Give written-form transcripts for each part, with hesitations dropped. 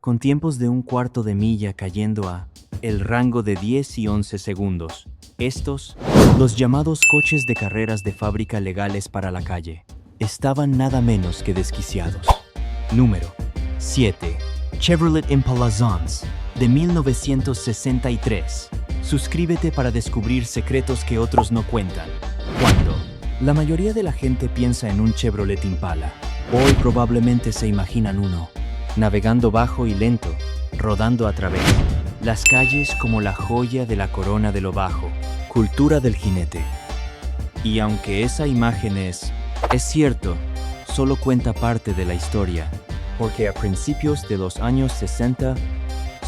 con tiempos de un cuarto de milla cayendo a el rango de 10 y 11 segundos. Estos, los llamados coches de carreras de fábrica legales para la calle, estaban nada menos que desquiciados. Número 7. Chevrolet Impala Zons, de 1963. Suscríbete para descubrir secretos que otros no cuentan. Cuando la mayoría de la gente piensa en un Chevrolet Impala, hoy probablemente se imaginan uno, navegando bajo y lento, rodando a través las calles como la joya de la corona de lo bajo, cultura del jinete. Y aunque esa imagen es cierto, solo cuenta parte de la historia, porque a principios de los años 60,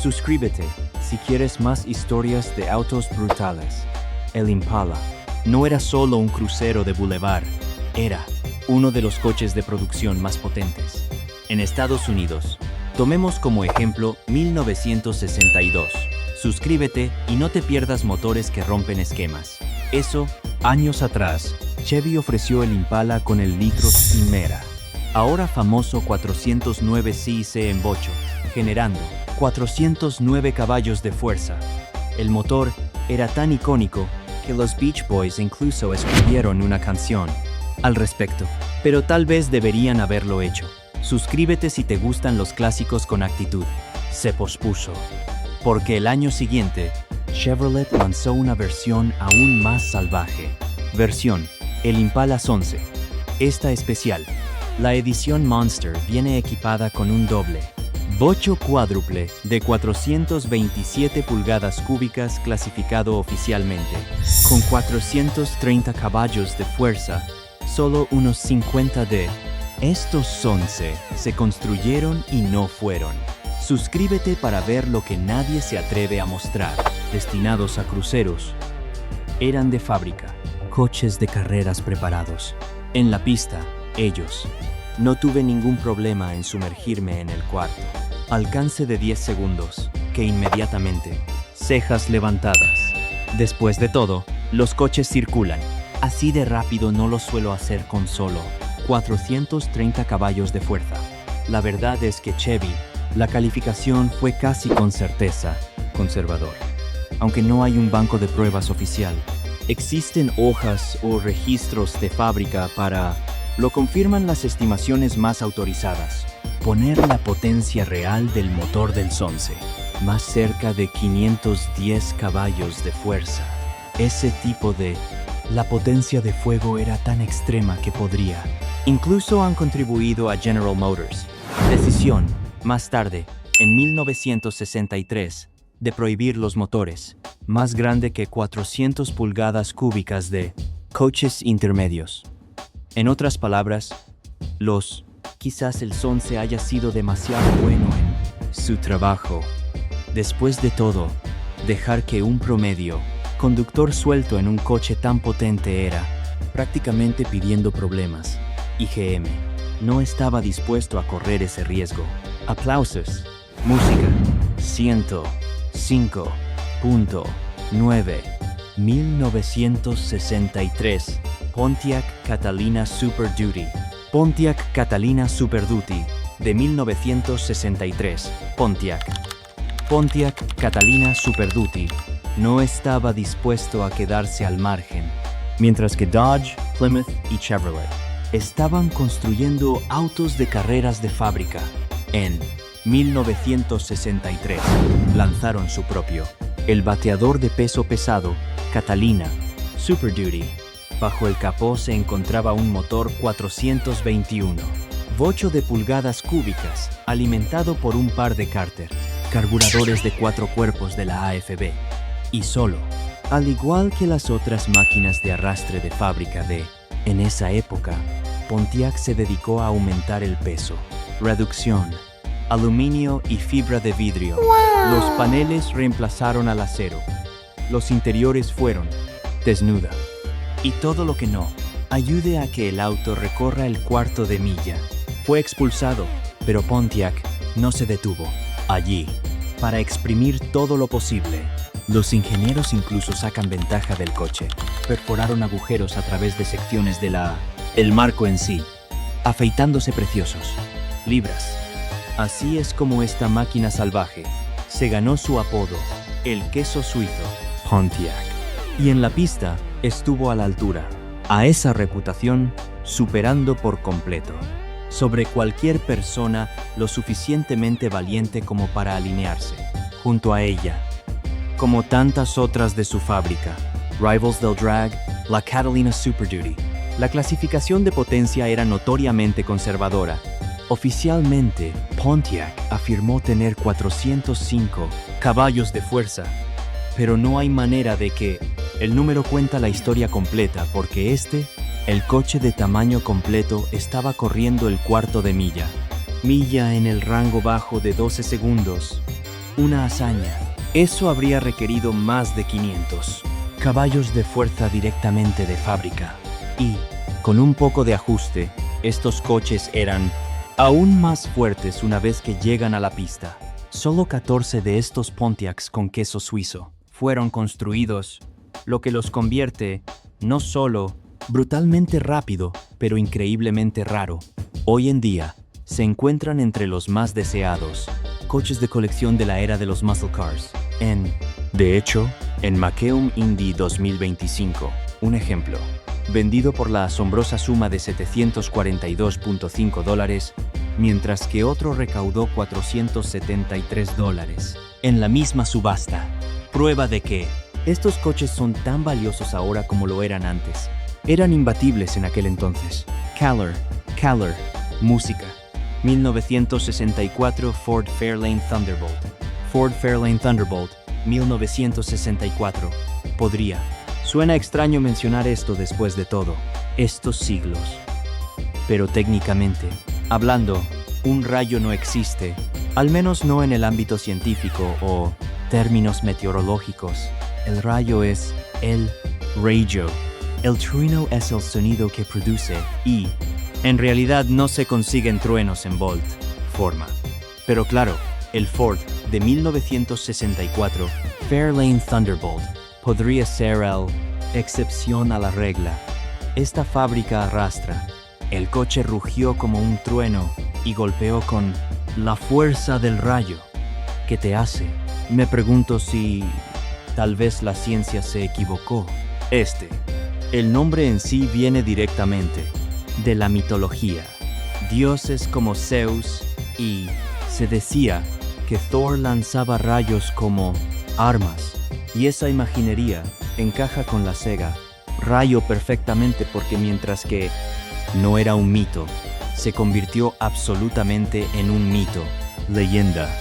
suscríbete si quieres más historias de autos brutales. El Impala no era solo un crucero de boulevard, era uno de los coches de producción más potentes. En Estados Unidos, tomemos como ejemplo 1962. Suscríbete y no te pierdas motores que rompen esquemas. Eso, años atrás, Chevy ofreció el Impala con el litro Chimera, ahora famoso 409 cc en bocho, generando 409 caballos de fuerza. El motor era tan icónico que los Beach Boys incluso escribieron una canción al respecto, pero tal vez deberían haberlo hecho. Suscríbete si te gustan los clásicos con actitud. Se pospuso, porque el año siguiente, Chevrolet lanzó una versión aún más salvaje. Versión, el Impala 11. Esta especial, la edición Monster, viene equipada con un doble bocho cuádruple de 427 pulgadas cúbicas clasificado oficialmente, con 430 caballos de fuerza, solo unos 50 de estos 11 se construyeron y no fueron. Suscríbete para ver lo que nadie se atreve a mostrar. Destinados a cruceros, eran de fábrica, coches de carreras preparados. En la pista, ellos. No tuve ningún problema en sumergirme en el cuarto. Alcance de 10 segundos, que inmediatamente, cejas levantadas. Después de todo, los coches circulan. Así de rápido no lo suelo hacer con solo 430 caballos de fuerza. La verdad es que Chevy, la calificación fue casi con certeza conservador. Aunque no hay un banco de pruebas oficial, existen hojas o registros de fábrica lo confirman las estimaciones más autorizadas. Poner la potencia real del motor del Zonce, más cerca de 510 caballos de fuerza. Ese tipo de la potencia de fuego era tan extrema que podría. Incluso han contribuido a General Motors. Decisión, más tarde, en 1963, de prohibir los motores, más grande que 400 pulgadas cúbicas de coches intermedios. En otras palabras, quizás el Zonce haya sido demasiado bueno en su trabajo. Después de todo, dejar que un promedio conductor suelto en un coche tan potente era prácticamente pidiendo problemas. IGM no estaba dispuesto a correr ese riesgo. Aplausos. Música. 105.9. 1963. Pontiac Catalina Super Duty. Pontiac Catalina Super Duty, de 1963. Pontiac Catalina Super Duty no estaba dispuesto a quedarse al margen, mientras que Dodge, Plymouth y Chevrolet estaban construyendo autos de carreras de fábrica. En 1963 lanzaron su propio, el bateador de peso pesado, Catalina Super Duty. Bajo el capó se encontraba un motor 421, bocho de pulgadas cúbicas, alimentado por un par de cárter, carburadores de 4 cuerpos de la AFB. Y solo, al igual que las otras máquinas de arrastre de fábrica en esa época, Pontiac se dedicó a aumentar el peso, reducción, aluminio y fibra de vidrio. ¡Wow! Los paneles reemplazaron al acero. Los interiores fueron desnuda. Y todo lo que no ayude a que el auto recorra el cuarto de milla. Fue expulsado, pero Pontiac no se detuvo. Allí, para exprimir todo lo posible, los ingenieros incluso sacan ventaja del coche. Perforaron agujeros a través de secciones el marco en sí, afeitándose preciosos, libras, Así es como esta máquina salvaje se ganó su apodo, el queso suizo, Pontiac. Y en la pista estuvo a la altura, a esa reputación superando por completo sobre cualquier persona lo suficientemente valiente como para alinearse junto a ella, como tantas otras de su fábrica, Rivals del Drag, la Catalina Super Duty. La clasificación de potencia era notoriamente conservadora. Oficialmente, Pontiac afirmó tener 405 caballos de fuerza, pero no hay manera de que el número cuenta la historia completa porque el coche de tamaño completo estaba corriendo el cuarto de milla en el rango bajo de 12 segundos. Una hazaña. Eso habría requerido más de 500 caballos de fuerza directamente de fábrica. Y, con un poco de ajuste, estos coches eran aún más fuertes una vez que llegan a la pista. Solo 14 de estos Pontiacs con queso suizo fueron construidos, lo que los convierte no solo brutalmente rápido, pero increíblemente raro. Hoy en día, se encuentran entre los más deseados coches de colección de la era de los muscle cars. De hecho, en Mackeum Indy 2025, un ejemplo, vendido por la asombrosa suma de $742.5, mientras que otro recaudó $473 en la misma subasta. Prueba de que estos coches son tan valiosos ahora como lo eran antes. Eran imbatibles en aquel entonces. Caller, música. 1964 Ford Fairlane Thunderbolt. Ford Fairlane Thunderbolt, 1964. Suena extraño mencionar esto después de todo, estos siglos. Pero técnicamente, hablando, un rayo no existe, al menos no en el ámbito científico o términos meteorológicos. El rayo es el rayo. El trueno es el sonido que produce y, en realidad, no se consiguen truenos en Bolt forma. Pero claro, el Ford de 1964, Fairlane Thunderbolt, podría ser el excepción a la regla. Esta fábrica arrastra. El coche rugió como un trueno y golpeó con la fuerza del rayo. ¿Qué te hace? Me pregunto si tal vez la ciencia se equivocó. El nombre en sí viene directamente de la mitología. Dioses como Zeus y se decía que Thor lanzaba rayos como armas. Y esa imaginería encaja con la Sega rayo perfectamente porque mientras que no era un mito, se convirtió absolutamente en un mito, leyenda.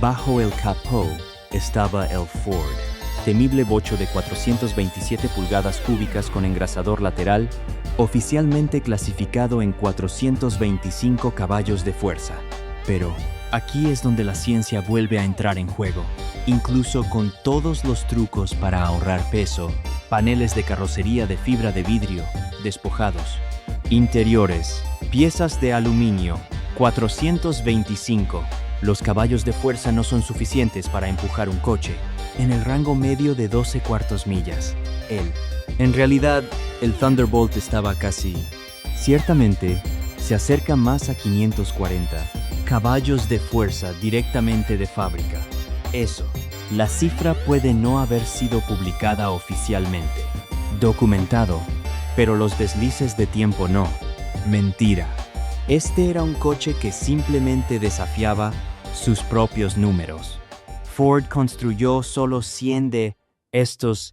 Bajo el capó estaba el Ford, temible bocho de 427 pulgadas cúbicas con engrasador lateral, oficialmente clasificado en 425 caballos de fuerza. Pero aquí es donde la ciencia vuelve a entrar en juego. Incluso con todos los trucos para ahorrar peso, paneles de carrocería de fibra de vidrio, despojados, interiores, piezas de aluminio, 425. Los caballos de fuerza no son suficientes para empujar un coche en el rango medio de 12 cuartos millas. En realidad, el Thunderbolt estaba ciertamente, se acerca más a 540 caballos de fuerza directamente de fábrica. La cifra puede no haber sido publicada oficialmente, documentado, pero los deslices de tiempo no. Mentira. Este era un coche que simplemente desafiaba sus propios números. Ford construyó solo 100 de estos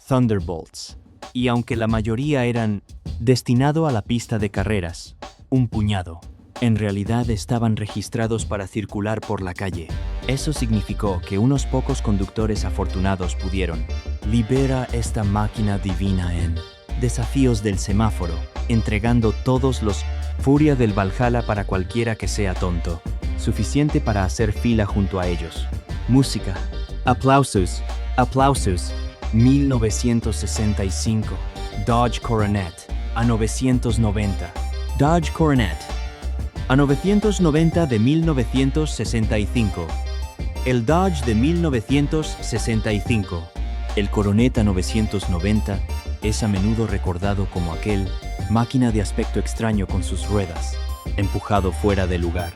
Thunderbolts, y aunque la mayoría eran destinados a la pista de carreras, un puñado, en realidad estaban registrados para circular por la calle. Eso significó que unos pocos conductores afortunados pudieron liberar esta máquina divina en desafíos del semáforo, entregando todos los furia del Valhalla para cualquiera que sea tonto, suficiente para hacer fila junto a ellos. Música. Aplausos. 1965. Dodge Coronet. A 990. Dodge Coronet. A 990 de 1965. El Dodge de 1965. El Coronet a 990 es a menudo recordado como aquel máquina de aspecto extraño con sus ruedas, empujado fuera de lugar.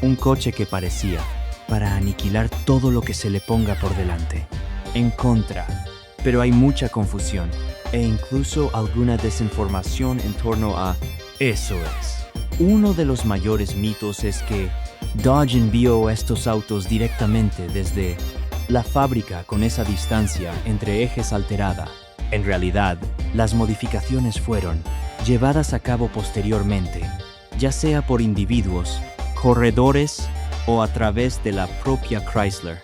Un coche que parecía para aniquilar todo lo que se le ponga por delante. En contra, pero hay mucha confusión e incluso alguna desinformación en torno a eso es. Uno de los mayores mitos es que Dodge envió estos autos directamente desde la fábrica con esa distancia entre ejes alterada. En realidad, las modificaciones fueron llevadas a cabo posteriormente, ya sea por individuos, corredores o a través de la propia Chrysler,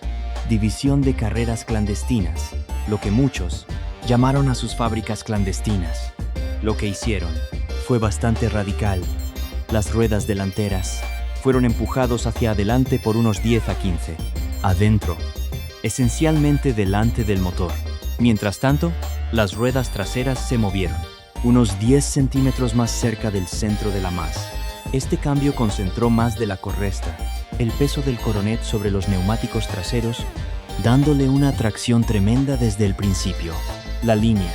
división de carreras clandestinas, lo que muchos llamaron a sus fábricas clandestinas. Lo que hicieron fue bastante radical. Las ruedas delanteras fueron empujados hacia adelante por unos 10 a 15, adentro, esencialmente delante del motor. Mientras tanto, las ruedas traseras se movieron, unos 10 centímetros más cerca del centro de la masa. Este cambio concentró más de la corresta, el peso del Coronet sobre los neumáticos traseros, dándole una tracción tremenda desde el principio. La línea,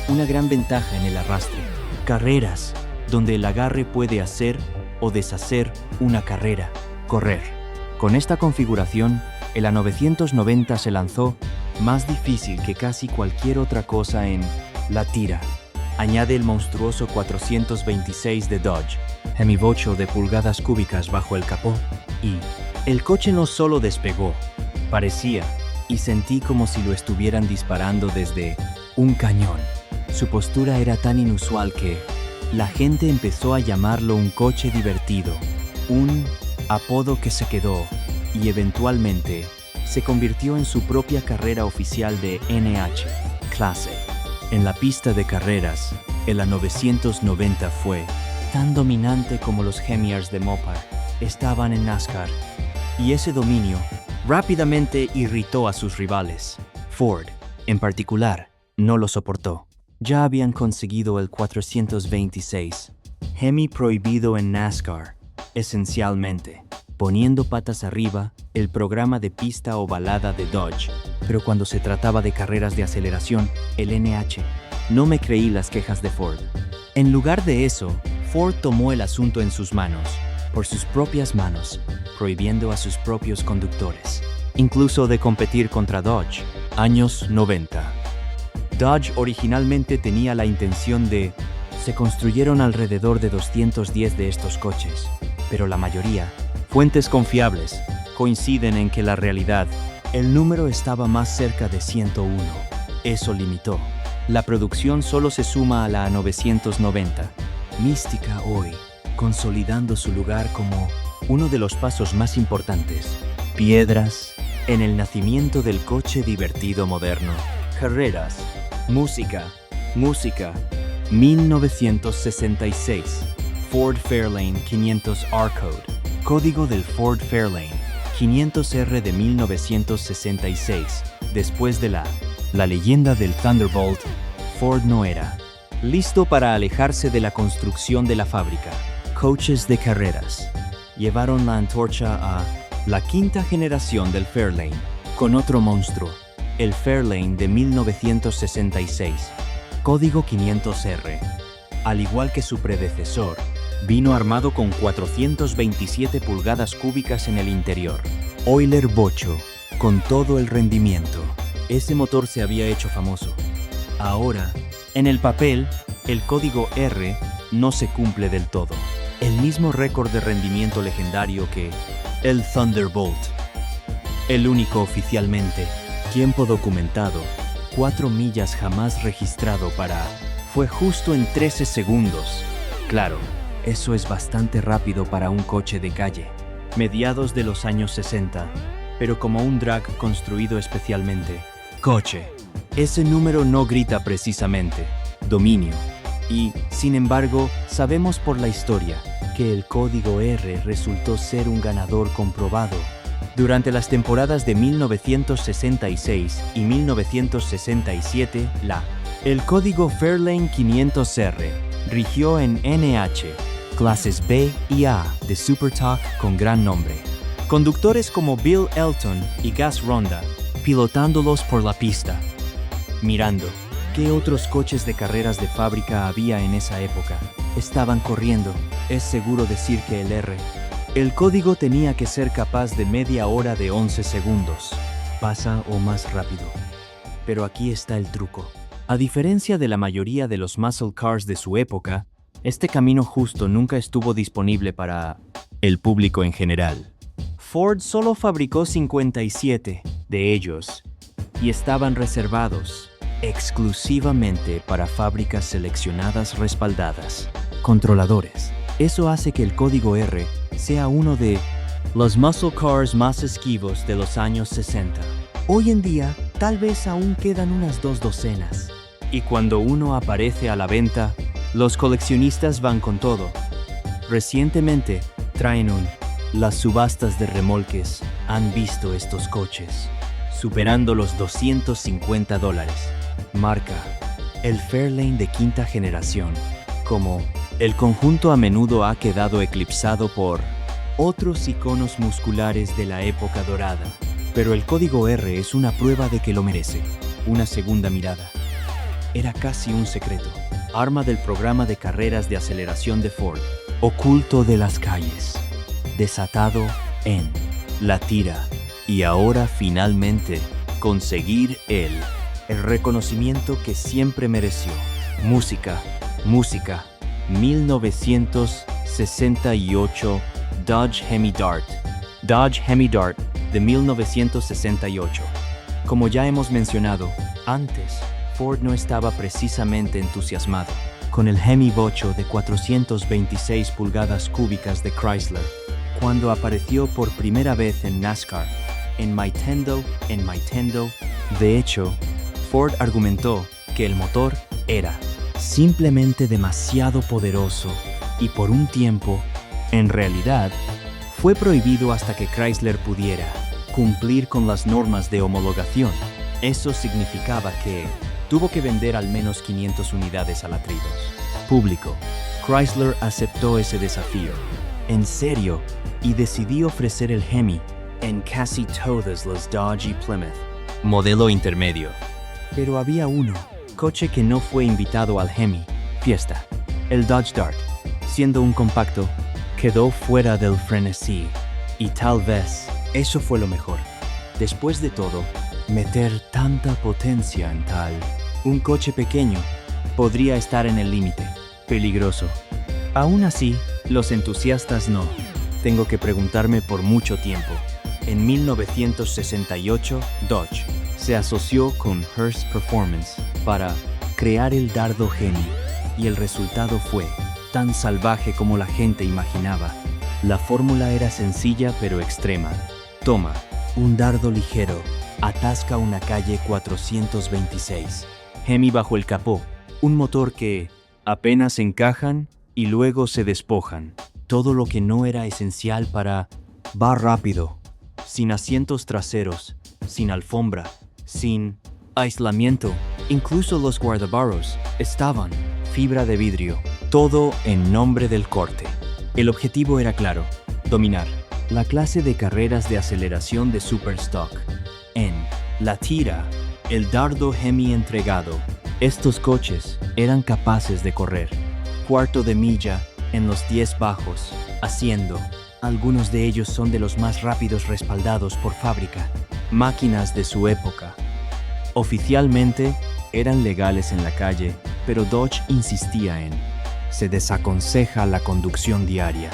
una gran ventaja en el arrastre. Carreras, donde el agarre puede hacer o deshacer una carrera, correr. Con esta configuración, el A990 se lanzó más difícil que casi cualquier otra cosa en la tira. Añade el monstruoso 426 de Dodge, Hemi-8 de pulgadas cúbicas bajo el capó, y el coche no solo despegó, parecía y sentí como si lo estuvieran disparando desde un cañón. Su postura era tan inusual que la gente empezó a llamarlo un coche divertido, un apodo que se quedó y eventualmente se convirtió en su propia carrera oficial de NH, clase. En la pista de carreras, el A990 fue tan dominante como los Hemiars de Mopar estaban en NASCAR, y ese dominio rápidamente irritó a sus rivales. Ford, en particular, no lo soportó. Ya habían conseguido el 426, Hemi prohibido en NASCAR, esencialmente, poniendo patas arriba el programa de pista ovalada de Dodge. Pero cuando se trataba de carreras de aceleración, el NH, no me creí las quejas de Ford. En lugar de eso, Ford tomó el asunto en sus manos, por sus propias manos, prohibiendo a sus propios conductores, incluso de competir contra Dodge. Años 90. Dodge originalmente tenía la intención de... Se construyeron alrededor de 210 de estos coches, pero la mayoría, fuentes confiables, coinciden en que la realidad, el número estaba más cerca de 101. Eso limitó. La producción solo se suma a la A990. Mística hoy, consolidando su lugar como uno de los pasos más importantes. Piedras en el nacimiento del coche divertido moderno. Carreras. Música. 1966. Ford Fairlane 500 R-Code. Código del Ford Fairlane 500R de 1966. Después de la leyenda del Thunderbolt, Ford no era listo para alejarse de la construcción de la fábrica. Coches de carreras llevaron la antorcha a la quinta generación del Fairlane, con otro monstruo, el Fairlane de 1966, código 500R. Al igual que su predecesor, vino armado con 427 pulgadas cúbicas en el interior. Euler Bocho, con todo el rendimiento. Ese motor se había hecho famoso. Ahora, en el papel, el código R no se cumple del todo. El mismo récord de rendimiento legendario que el Thunderbolt. El único oficialmente, tiempo documentado, 4 millas jamás registrado fue justo en 13 segundos. Claro, eso es bastante rápido para un coche de calle. Mediados de los años 60, pero como un drag construido especialmente. Coche. Ese número no grita precisamente dominio. Y, sin embargo, sabemos por la historia que el código R resultó ser un ganador comprobado. Durante las temporadas de 1966 y 1967, el código Fairlane 500R rigió en NH, clases B y A de Supertalk con gran nombre. Conductores como Bill Elton y Gus Ronda, pilotándolos por la pista. Mirando, ¿qué otros coches de carreras de fábrica había en esa época? Estaban corriendo, es seguro decir que el R El código tenía que ser capaz de media hora de 11 segundos. Pasa o más rápido. Pero aquí está el truco. A diferencia de la mayoría de los muscle cars de su época, este camino justo nunca estuvo disponible para el público en general. Ford solo fabricó 57 de ellos y estaban reservados exclusivamente para fábricas seleccionadas respaldadas, controladores. Eso hace que el código R sea uno de los muscle cars más esquivos de los años 60. Hoy en día, tal vez aún quedan unas 2 docenas. Y cuando uno aparece a la venta, los coleccionistas van con todo. Recientemente, traen las subastas de remolques han visto estos coches, superando los $250. Marca, el Fairlane de quinta generación. Como el conjunto a menudo ha quedado eclipsado por otros iconos musculares de la época dorada. Pero el código R es una prueba de que lo merece. Una segunda mirada. Era casi un secreto. Arma del programa de carreras de aceleración de Ford. Oculto de las calles. Desatado en la tira. Y ahora finalmente conseguir el reconocimiento que siempre mereció. Música. 1968 Dodge Hemi Dart. Dodge Hemi Dart de 1968. Como ya hemos mencionado, antes Ford no estaba precisamente entusiasmado con el Hemi bocho de 426 pulgadas cúbicas de Chrysler, cuando apareció por primera vez en NASCAR, en Nintendo. De hecho, Ford argumentó que el motor era simplemente demasiado poderoso y por un tiempo, en realidad, fue prohibido hasta que Chrysler pudiera cumplir con las normas de homologación. Eso significaba que tuvo que vender al menos 500 unidades a latridos. Público. Chrysler aceptó ese desafío. En serio, y decidió ofrecer el Hemi en casi todas las Dodge y Plymouth. Modelo intermedio. Pero había uno, coche que no fue invitado al Hemi fiesta. El Dodge Dart, siendo un compacto, quedó fuera del frenesí. Y tal vez eso fue lo mejor. Después de todo, meter tanta potencia en un coche pequeño podría estar en el límite. Peligroso. Aún así, los entusiastas no. Tengo que preguntarme por mucho tiempo. En 1968, Dodge se asoció con Hurst Performance para crear el dardo Hemi, y el resultado fue tan salvaje como la gente imaginaba. La fórmula era sencilla pero extrema. Toma un dardo ligero, atasca una calle 426. Hemi bajo el capó, un motor que apenas encajan y luego se despojan. Todo lo que no era esencial para va rápido, sin asientos traseros, sin alfombra, sin aislamiento. Incluso los guardabarros estaban fibra de vidrio. Todo en nombre del corte. El objetivo era claro: dominar la clase de carreras de aceleración de Superstock. En la tira, el dardo Hemi entregado. Estos coches eran capaces de correr cuarto de milla en los 10 bajos, haciendo. Algunos de ellos son de los más rápidos respaldados por fábrica. Máquinas de su época. Oficialmente eran legales en la calle, pero Dodge insistía en: se desaconseja la conducción diaria.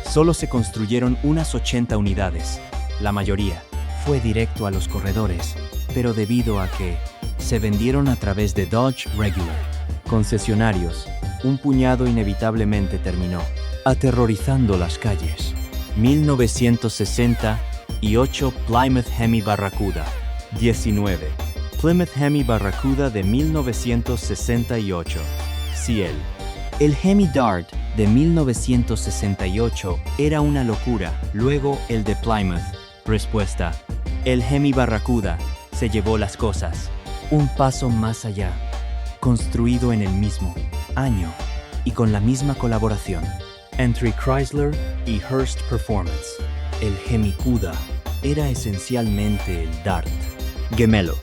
Solo se construyeron unas 80 unidades. La mayoría fue directo a los corredores, pero debido a que se vendieron a través de Dodge Regular concesionarios, un puñado inevitablemente terminó aterrorizando las calles. 1968 Plymouth Hemi Barracuda. 19. Plymouth Hemi Barracuda de 1968. Ciel. El Hemi Dart de 1968 era una locura. Luego el de Plymouth. Respuesta. El Hemi Barracuda se llevó las cosas un paso más allá. Construido en el mismo año y con la misma colaboración entre Chrysler y Hurst Performance. El Hemi Cuda era esencialmente el Dart gemelo,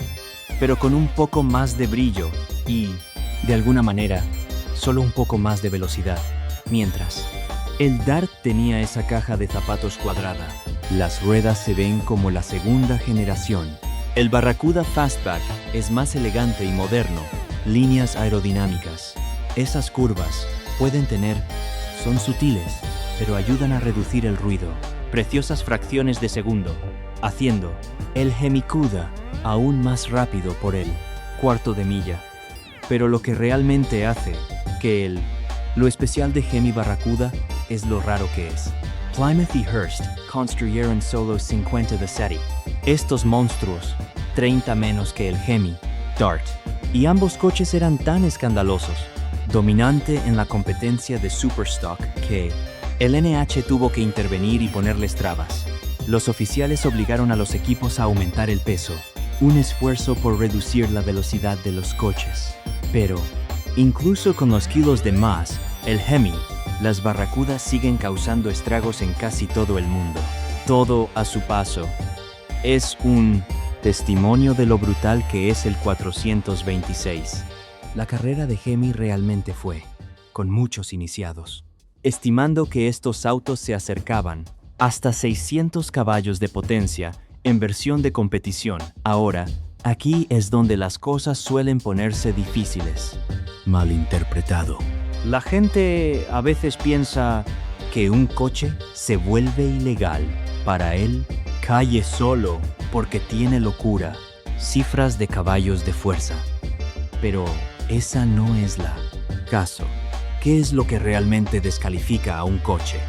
pero con un poco más de brillo y, de alguna manera, solo un poco más de velocidad. Mientras El Dart tenía esa caja de zapatos cuadrada. Las ruedas se ven como la segunda generación. El Barracuda Fastback es más elegante y moderno. Líneas aerodinámicas. Esas curvas son sutiles, pero ayudan a reducir el ruido. Preciosas fracciones de segundo, haciendo el Hemi-Cuda aún más rápido por el cuarto de milla. Pero lo que realmente hace que lo especial de Hemi Barracuda es lo raro que es. Plymouth y Hearst construyeron solo 50 de serie. Estos monstruos, 30 menos que el Hemi Dart. Y ambos coches eran tan escandalosos, dominante en la competencia de Superstock, que el NH tuvo que intervenir y ponerles trabas. Los oficiales obligaron a los equipos a aumentar el peso, un esfuerzo por reducir la velocidad de los coches. Pero, incluso con los kilos de más, el Hemi, las Barracudas siguen causando estragos en casi todo el mundo. Todo a su paso. Es un testimonio de lo brutal que es el 426. La carrera de Hemi realmente fue, con muchos iniciados, estimando que estos autos se acercaban hasta 600 caballos de potencia en versión de competición. Ahora, aquí es donde las cosas suelen ponerse difíciles. Malinterpretado. La gente a veces piensa que un coche se vuelve ilegal. Para él, calle solo porque tiene locura, cifras de caballos de fuerza. Pero esa no es la caso. ¿Qué es lo que realmente descalifica a un coche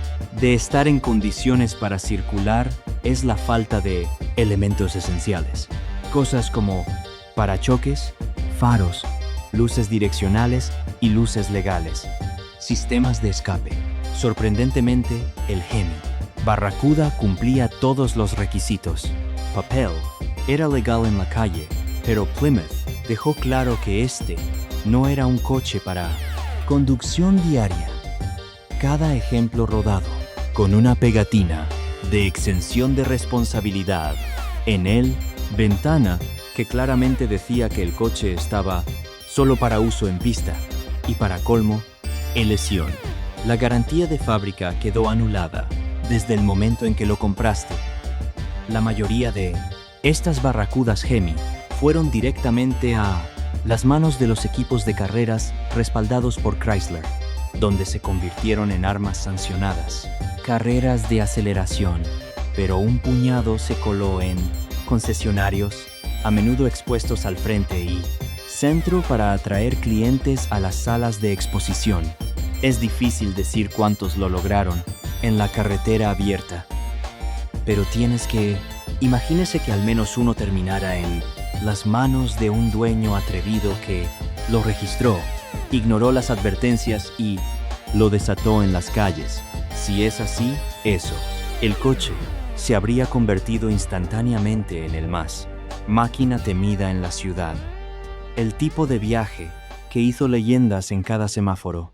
de estar en condiciones para circular? Es la falta de elementos esenciales. Cosas como parachoques, faros, luces direccionales y luces legales. Sistemas de escape. Sorprendentemente, el Hemi Barracuda cumplía todos los requisitos. Papel era legal en la calle, pero Plymouth dejó claro que este no era un coche para conducción diaria. Cada ejemplo rodado con una pegatina de exención de responsabilidad en el ventana que claramente decía que el coche estaba solo para uso en pista y para colmo, en lesión. La garantía de fábrica quedó anulada desde el momento en que lo compraste. La mayoría de estas Barracudas Hemi fueron directamente a las manos de los equipos de carreras respaldados por Chrysler, donde se convirtieron en armas sancionadas. Carreras de aceleración, pero un puñado se coló en concesionarios, a menudo expuestos al frente y centro para atraer clientes a las salas de exposición. Es difícil decir cuántos lo lograron en la carretera abierta, pero imagínese que al menos uno terminara en las manos de un dueño atrevido que lo registró, ignoró las advertencias y lo desató en las calles. Si es así, el coche se habría convertido instantáneamente en el máquina temida en la ciudad. El tipo de viaje que hizo leyendas en cada semáforo.